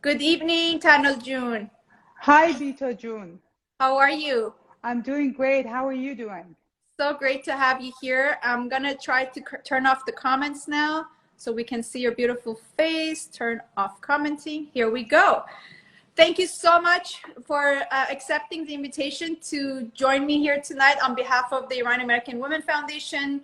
Good evening, Tannaz June. Hi, Bita June. How are you? I'm doing great. How are you doing? So great to have you here. I'm gonna try to turn off the comments now so we can see your beautiful face. Turn off commenting. Here we go. Thank you so much for accepting the invitation to join me here tonight on behalf of the Iranian American Women Foundation.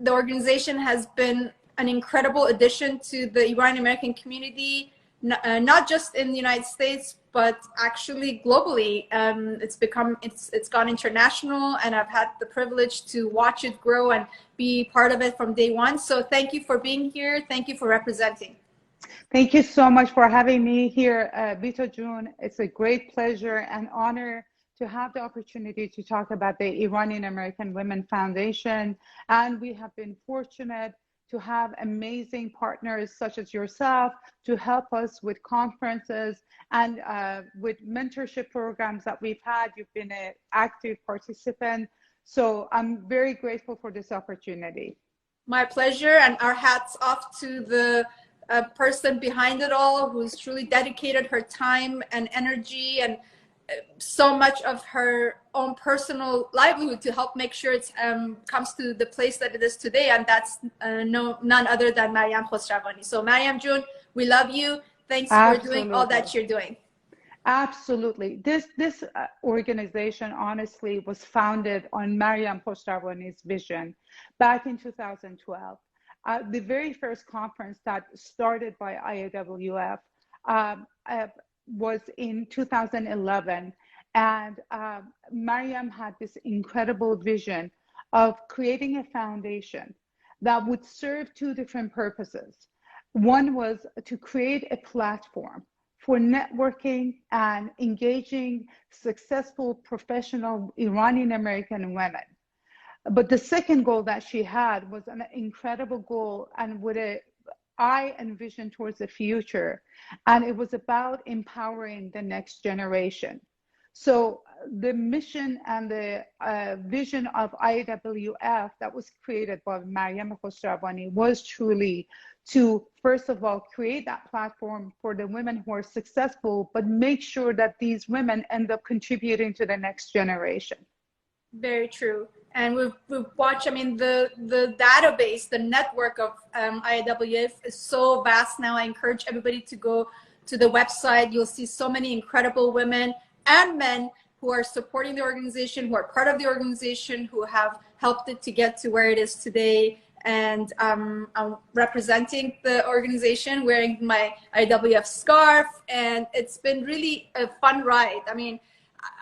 The organization has been an incredible addition to the Iranian American community, not just in the United States, but actually globally. It's gone international, and I've had the privilege to watch it grow and be part of it from day one. So thank you for being here. Thank you for representing. Thank you so much for having me here, Bita June. It's a great pleasure and honor to have the opportunity to talk about the Iranian American Women Foundation. And we have been fortunate to have amazing partners such as yourself to help us with conferences and with mentorship programs that we've had. You've been an active participant. So I'm very grateful for this opportunity. My pleasure, and our hats off to the person behind it all, who's truly dedicated her time and energy and so much of her own personal livelihood to help make sure it comes to the place that it is today, and that's none other than Mariam Khosravani. So Mariam June, we love you. Thanks for doing all Absolutely. that you're doing. Absolutely. This organization honestly was founded on Mariam Khosravani's vision back in 2012. The very first conference that started by IAWF was in 2011. And Mariam had this incredible vision of creating a foundation that would serve two different purposes. One was to create a platform for networking and engaging successful professional Iranian American women. But the second goal that she had was an incredible goal and with an eye and vision towards the future. And it was about empowering the next generation. So the mission and the vision of IAWF that was created by Mariam Khosravani was truly to, first of all, create that platform for the women who are successful, but make sure that these women end up contributing to the next generation. Very true. And we've watched, I mean, the database, the network of IAWF is so vast now. I encourage everybody to go to the website. You'll see so many incredible women and men who are supporting the organization, who are part of the organization, who have helped it to get to where it is today. And I'm representing the organization, wearing my IAWF scarf, and it's been really a fun ride. I mean,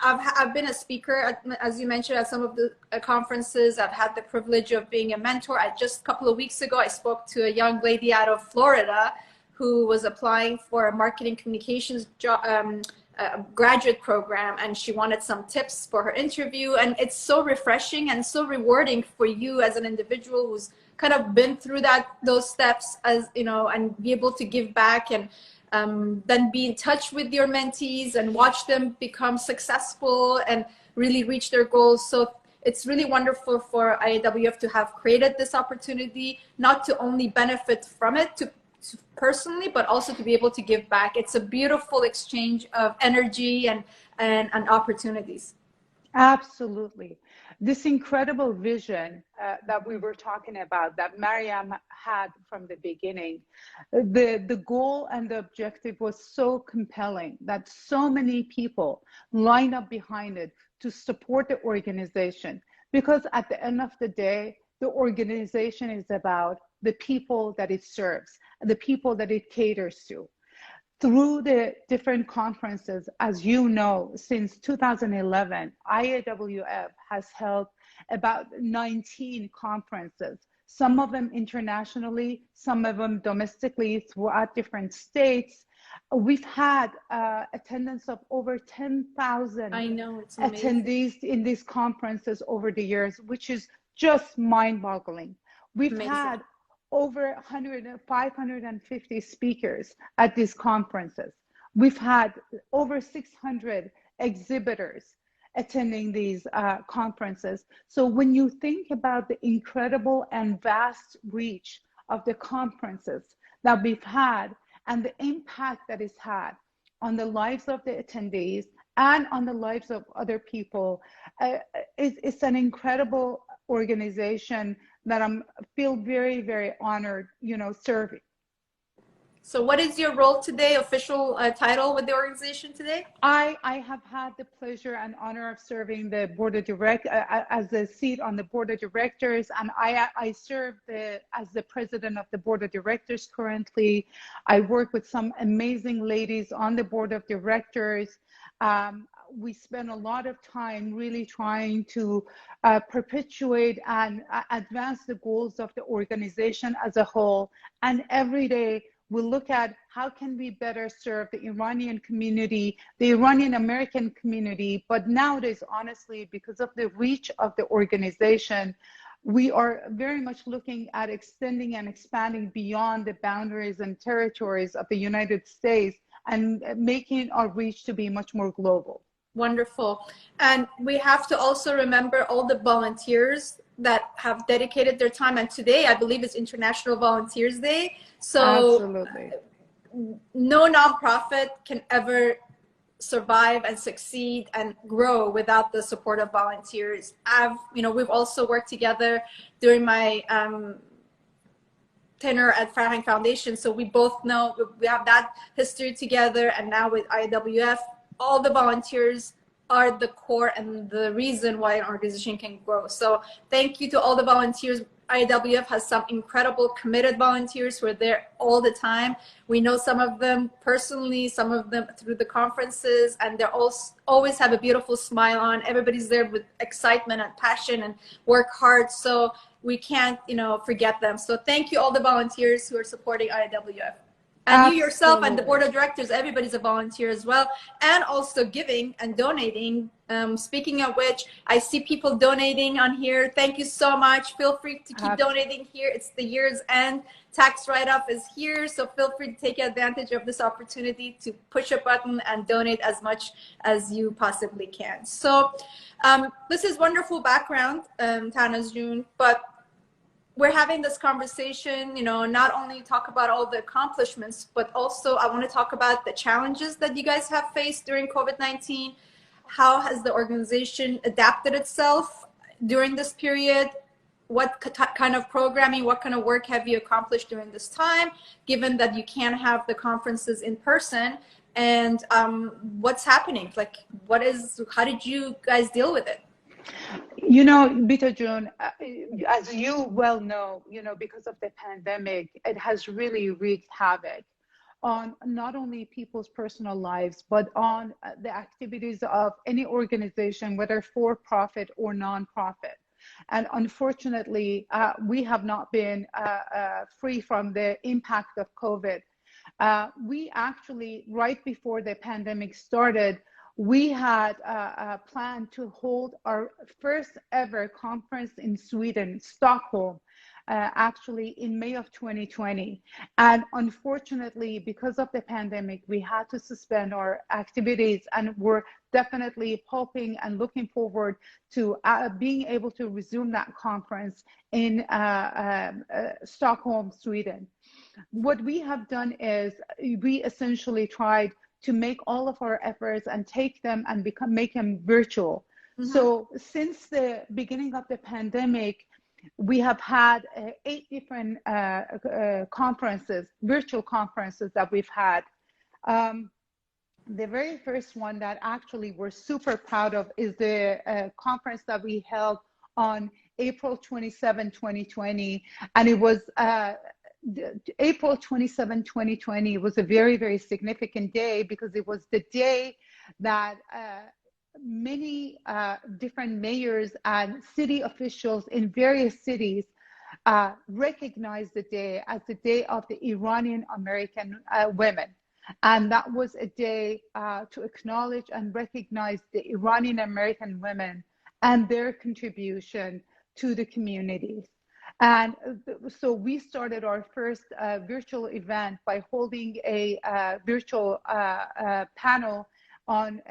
I've been a speaker, as you mentioned, at some of the conferences. I've had the privilege of being a mentor. Just a couple of weeks ago, I spoke to a young lady out of Florida who was applying for a marketing communications graduate program, and she wanted some tips for her interview. And it's so refreshing and so rewarding for you as an individual who's kind of been through those steps, as you know, and be able to give back and then be in touch with your mentees and watch them become successful and really reach their goals. So it's really wonderful for IAWF to have created this opportunity, not to only benefit from it to personally, but also to be able to give back. It's a beautiful exchange of energy and opportunities. Absolutely. This incredible vision that we were talking about, that Mariam had from the beginning, the goal and the objective was so compelling that so many people line up behind it to support the organization. Because at the end of the day, the organization is about the people that it serves, the people that it caters to. Through the different conferences, as you know, since 2011, IAWF has held about 19 conferences, some of them internationally, some of them domestically throughout different states. We've had attendance of over 10,000 attendees in these conferences over the years, which is just mind-boggling. We've had over 550 speakers at these conferences. We've had over 600 exhibitors attending these conferences. So when you think about the incredible and vast reach of the conferences that we've had, and the impact that it's had on the lives of the attendees and on the lives of other people. It's an incredible organization that I feel very, very honored, serving. So what is your role today, official title with the organization today? I have had the pleasure and honor of serving the board of directors as a seat on the board of directors, and I serve as the president of the board of directors currently. I work with some amazing ladies on the board of directors. We spend a lot of time really trying to perpetuate and advance the goals of the organization as a whole, and every day we look at how can we better serve the Iranian community, the Iranian American community. But nowadays, honestly, because of the reach of the organization, we are very much looking at extending and expanding beyond the boundaries and territories of the United States and making our reach to be much more global. Wonderful. And we have to also remember all the volunteers that have dedicated their time. And today, I believe, is International Volunteers Day. So absolutely, no nonprofit can ever survive and succeed and grow without the support of volunteers. We've also worked together during my tenure at Farhang Foundation. So we both know we have that history together. And now with IAWF, all the volunteers are the core and the reason why an organization can grow. So thank you to all the volunteers. IAWF has some incredible committed volunteers who are there all the time. We know some of them personally, some of them through the conferences, and they're always have a beautiful smile on. Everybody's there with excitement and passion and work hard. So we can't, forget them. So thank you all the volunteers who are supporting IAWF. And you yourself and the board of directors, everybody's a volunteer as well. And also giving and donating. Speaking of which, I see people donating on here. Thank you so much. Feel free to keep donating here. It's the year's end. Tax write-off is here. So feel free to take advantage of this opportunity to push a button and donate as much as you possibly can. So this is wonderful background, Tannaz June, but we're having this conversation, not only talk about all the accomplishments, but also I want to talk about the challenges that you guys have faced during COVID-19. How has the organization adapted itself during this period? What kind of programming, what kind of work have you accomplished during this time, given that you can't have the conferences in person? And what's happening? How did you guys deal with it? Bita June, as you well know, because of the pandemic, it has really wreaked havoc on not only people's personal lives, but on the activities of any organization, whether for-profit or non-profit. And unfortunately, we have not been free from the impact of COVID. We actually, right before the pandemic started, we had a plan to hold our first ever conference in Sweden, Stockholm, actually in May of 2020. And unfortunately, because of the pandemic, we had to suspend our activities, and we're definitely hoping and looking forward to being able to resume that conference in Stockholm, Sweden. What we have done is we essentially tried to make all of our efforts and take them and make them virtual. Mm-hmm. So since the beginning of the pandemic, we have had 8 different conferences, virtual conferences that we've had. The very first one that actually we're super proud of is the conference that we held on April 27, 2020. And it was April 27, 2020 was a very, very significant day because it was the day that many different mayors and city officials in various cities recognized the day as the Day of the Iranian American Women. And that was a day to acknowledge and recognize the Iranian American women and their contribution to the communities. And so we started our first virtual event by holding a virtual panel on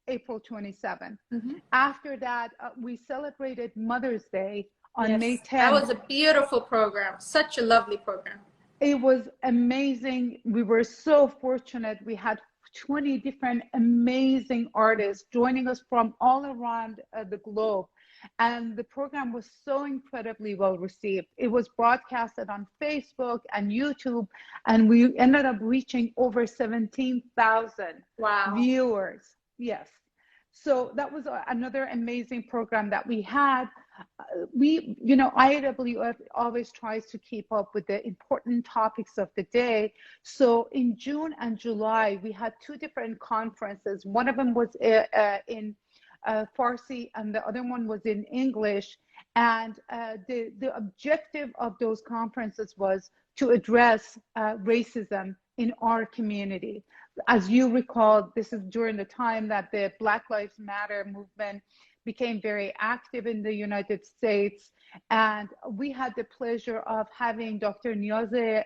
April 27. Mm-hmm. After that, we celebrated Mother's Day on May 10th. That was a beautiful program, such a lovely program. It was amazing. We were so fortunate. We had 20 different amazing artists joining us from all around the globe. And the program was so incredibly well received. It was broadcasted on Facebook and YouTube, and we ended up reaching over 17,000 viewers. Yes. So that was another amazing program that we had. IAWF always tries to keep up with the important topics of the day. So in June and July, we had two different conferences. One of them was in Farsi, and the other one was in English. And the objective of those conferences was to address racism in our community. As you recall, this is during the time that the Black Lives Matter movement became very active in the United States. And we had the pleasure of having Dr. Niaze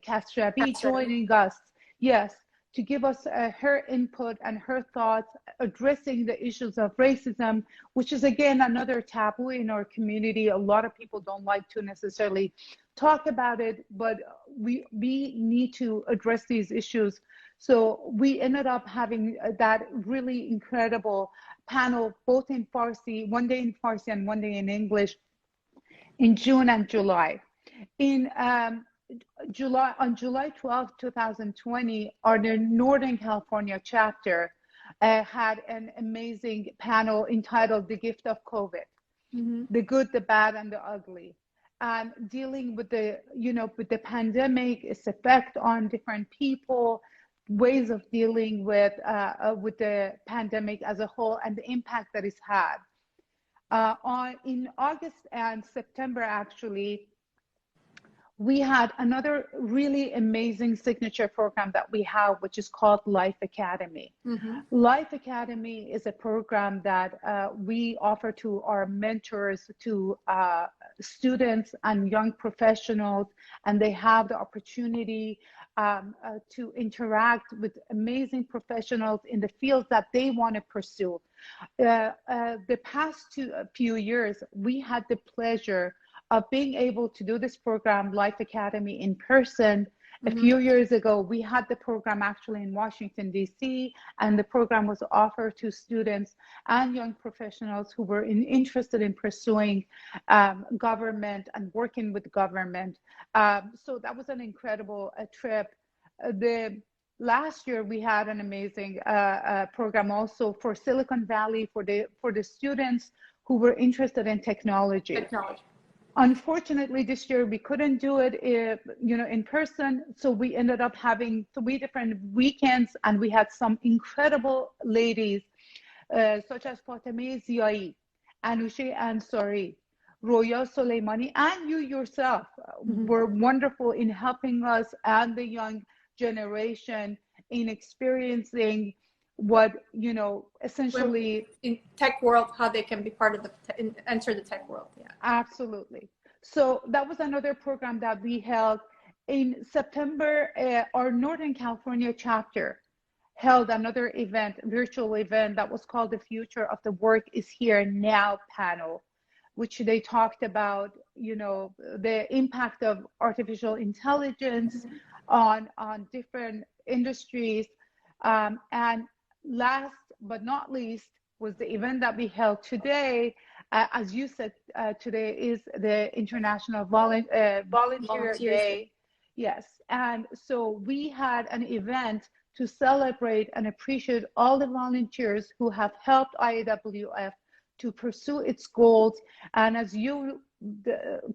Kasravi joining us, yes, to give us her input and her thoughts addressing the issues of racism, which is, again, another taboo in our community. A lot of people don't like to necessarily talk about it, but we need to address these issues. So we ended up having that really incredible panel, both in Farsi, one day in Farsi and one day in English, in June and July. On July 12, 2020, our Northern California chapter had an amazing panel entitled "The Gift of COVID," the good, the bad, and the ugly, and dealing with with the pandemic, its effect on different people, ways of dealing with the pandemic as a whole, and the impact that it's had. In August and September, actually, we had another really amazing signature program that we have, which is called Life Academy. Life Academy is a program that we offer to our mentors, to students and young professionals, and they have the opportunity to interact with amazing professionals in the fields that they want to pursue. The past few years, we had the pleasure of being able to do this program, Life Academy, in person. A few years ago, we had the program actually in Washington, D.C., and the program was offered to students and young professionals who were interested in pursuing government and working with government. So that was an incredible trip. Last year, we had an amazing program also for Silicon Valley for the students who were interested in technology. Unfortunately, this year we couldn't do it, in person. So we ended up having 3 different weekends, and we had some incredible ladies, such as Fatemeh Ziai, Anousheh Ansari, Roya Soleimani, and you yourself were wonderful in helping us and the young generation in experiencing what, essentially in tech world, how they can be part of enter the tech world. Yeah, absolutely. So that was another program that we held in September. Our Northern California chapter held another event, virtual event, that was called The Future of the Work is Here Now panel, which they talked about, the impact of artificial intelligence on different industries. And last but not least was the event that we held today. As you said, today is the International Volunteer Day. Yes. And so we had an event to celebrate and appreciate all the volunteers who have helped IAWF to pursue its goals. And as you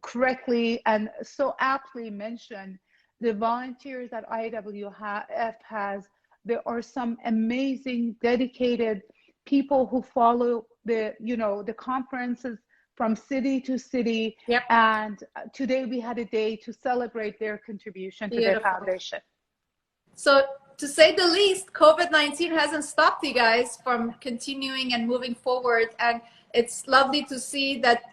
correctly and so aptly mentioned, the volunteers that IAWF has, there are some amazing, dedicated people who follow the conferences from city to city. Yep. And today we had a day to celebrate their contribution to the foundation. So to say the least, COVID-19 hasn't stopped you guys from continuing and moving forward. And it's lovely to see that,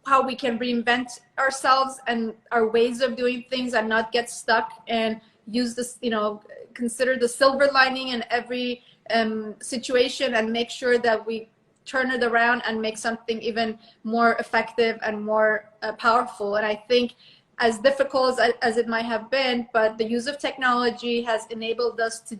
how we can reinvent ourselves and our ways of doing things and not get stuck, and use this, consider the silver lining in every situation, and make sure that we turn it around and make something even more effective and more powerful. And I think as difficult as it might have been, but the use of technology has enabled us to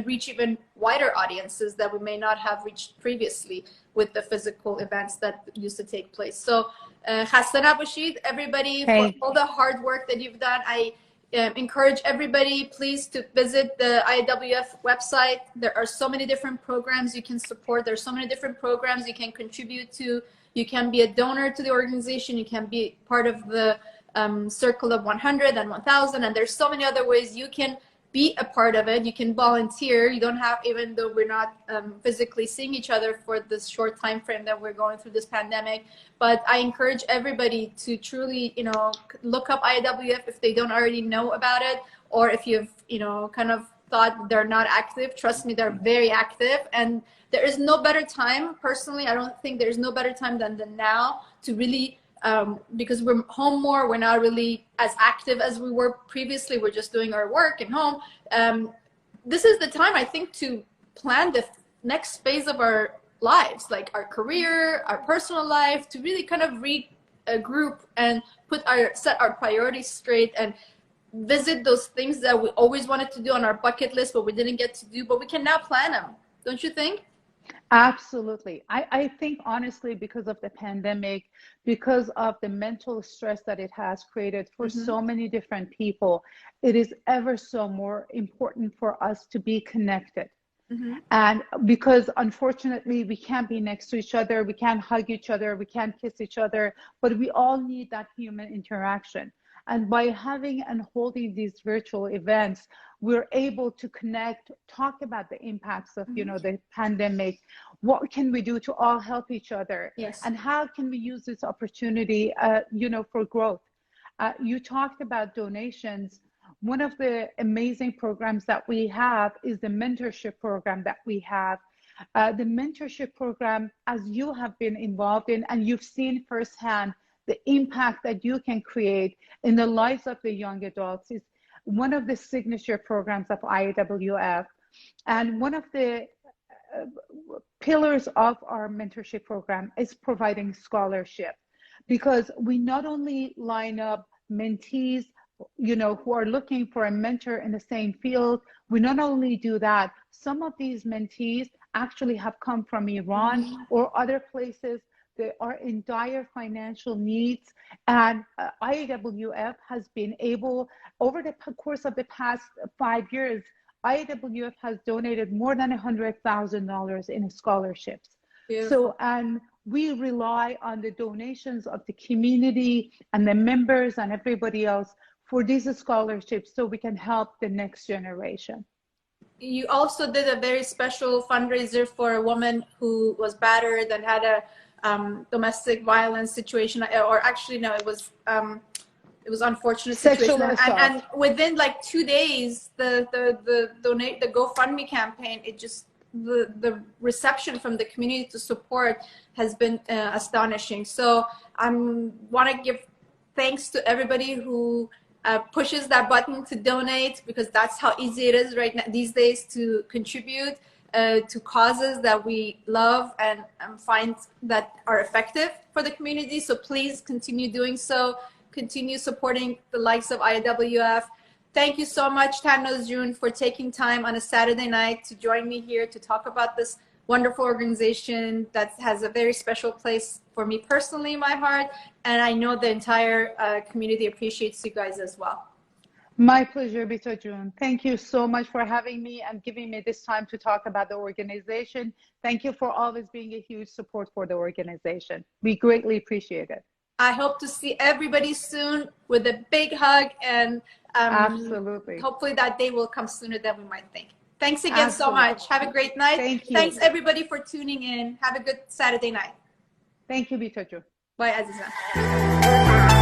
reach even wider audiences that we may not have reached previously with the physical events that used to take place. So Hasana Bashid, everybody, for all the hard work that you've done. I encourage everybody, please, to visit the IAWF website. There are so many different programs you can support. There's so many different programs you can contribute to. You can be a donor to the organization. You can be part of the circle of 100 and 1000, and there's so many other ways you can be a part of it. You can volunteer. You don't have, even though we're not physically seeing each other for this short time frame that we're going through this pandemic, but I encourage everybody to truly, look up IAWF if they don't already know about it, or if you've, kind of thought they're not active. Trust me, they're very active, and there is no better time. Personally, I don't think there's no better time than the now to really because we're home more, we're not really as active as we were previously. We're just doing our work at home. This is the time, I think, to plan the next phase of our lives, like our career, our personal life, to really kind of regroup and set our priorities straight and visit those things that we always wanted to do on our bucket list, but we didn't get to do, but we can now plan them. Don't you think? Absolutely. I think, honestly, because of the pandemic, because of the mental stress that it has created for so many different people, it is ever so more important for us to be connected. And because, unfortunately, we can't be next to each other, we can't hug each other, we can't kiss each other, but we all need that human interaction. And by having and holding these virtual events, we're able to connect, talk about the impacts of, the pandemic. What can we do to all help each other? Yes. And how can we use this opportunity, for growth? You talked about donations. One of the amazing programs that we have is the mentorship program that we have. The mentorship program, as you have been involved in, and you've seen firsthand the impact that you can create in the lives of the young adults, is one of the signature programs of IAWF. And one of the pillars of our mentorship program is providing scholarship, because we not only line up mentees, who are looking for a mentor in the same field. We not only do that, some of these mentees actually have come from Iran or other places. They are in dire financial needs, and IAWF has been able, over the course of the past 5 years, IAWF has donated more than $100,000 in scholarships. Beautiful. So, and we rely on the donations of the community and the members and everybody else for these scholarships, so we can help the next generation. You also did a very special fundraiser for a woman who was battered and had a domestic violence situation, or actually no, it was unfortunate Sexual situation, assault. and within like 2 days, the GoFundMe campaign, the reception from the community to support has been astonishing. So I want to give thanks to everybody who pushes that button to donate, because that's how easy it is right now these days to contribute to causes that we love and find that are effective for the community. So please continue doing so. Continue supporting the likes of IAWF. Thank you so much, Tannaz June, for taking time on a Saturday night to join me here to talk about this wonderful organization that has a very special place for me personally in my heart. And I know the entire community appreciates you guys as well. My pleasure, Bita June. Thank you so much for having me and giving me this time to talk about the organization. Thank you for always being a huge support for the organization. We greatly appreciate it. I hope to see everybody soon with a big hug, and absolutely. Hopefully that day will come sooner than we might think. Thanks again so much. Have a great night. Thank you. Thanks everybody for tuning in. Have a good Saturday night. Thank you, Bita June. Bye, Aziza.